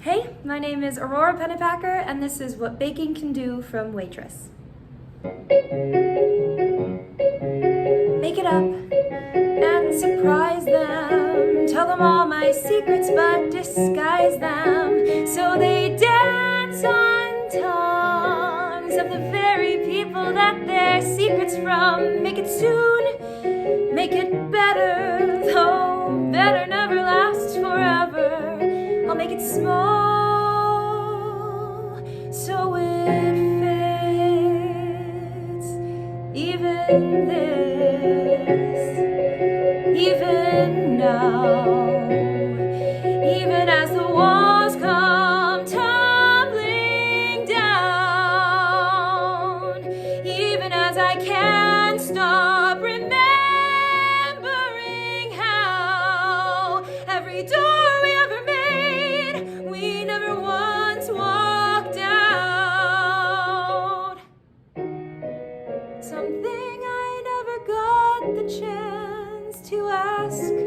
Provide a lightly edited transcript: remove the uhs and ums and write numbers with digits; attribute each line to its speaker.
Speaker 1: Hey, my name is Aurora Penepacker, and this is What Baking Can Do from Waitress. Make it up and surprise them. Tell them all my secrets, but disguise them. So they dance on tongues of the very people that their secrets from. Make it soon, make it better, though better never lasts forever. I'll make it small, so it fits. Even this, even now, even as the walls come tumbling down, even as I can't stop remembering how every door we ever made, we never once walked out. Something I never got the chance to ask.